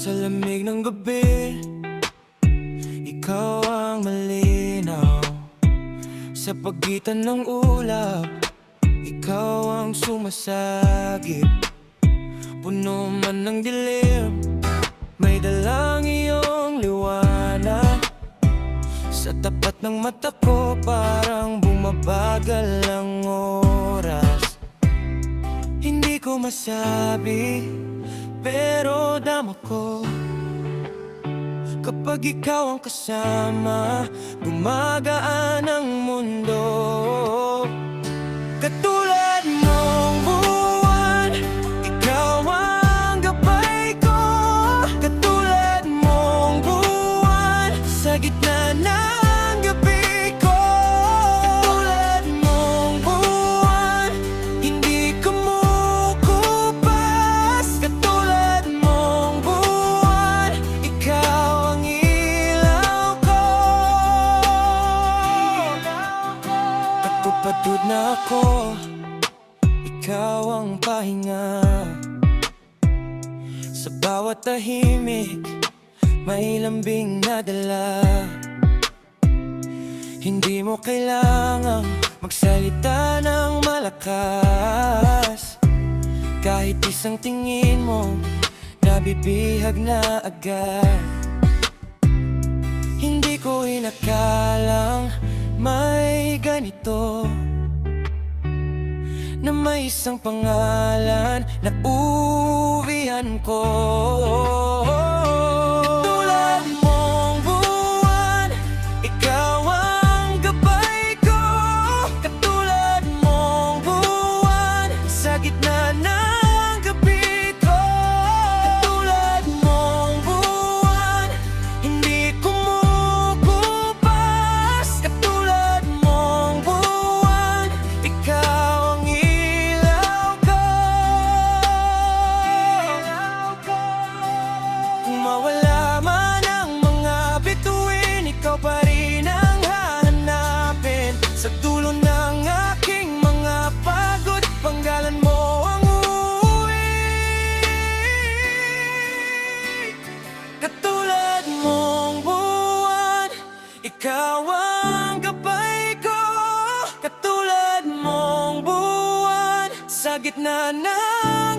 Sa lamig ng gabi, ikaw ang malinaw. Sa pagitan ng ulap, ikaw ang sumasagip. Puno man ng dilim, may dalang iyong liwanag. Sa tapat ng mata ko, parang bumabagal ang oras. Hindi ko masabi, pero dama ko. Kapag ikaw ang kasama, gumagaan ang mundo. Katulad mong buwan, ikaw ang gabay ko. Katulad mong buwan, sa gitna ng gabi ko. Katulad mong buwan, hindi kumukupas. Katulad mong buwan, ikaw ang ilaw ko. Patupad na ako, ikaw ang pahinga. Sa bawat tahimik, may lambing na dala. Hindi mo kailangang magsalita ng malakas. Kahit isang tingin mo, nabibihag na agad. Hindi ko inakalang may ganito, na may isang pangalan na uwihan ko. Tulad mong buwan, ikaw ang gabay ko. Katulad mong buwan, sa gitna ng gabi ko. Katulad mong buwan, hindi kumukupas. Katulad mong buwan, ikaw ang ilaw ko. Kung mawala man ang mga bituin, ikaw pa rin ang hahanapin. Sa dulo ng aking mga pagod, panggalan mo ang uuwi. Katulad mong buwan, ikaw ang gabay ko. Katulad mong buwan, sa gitna ng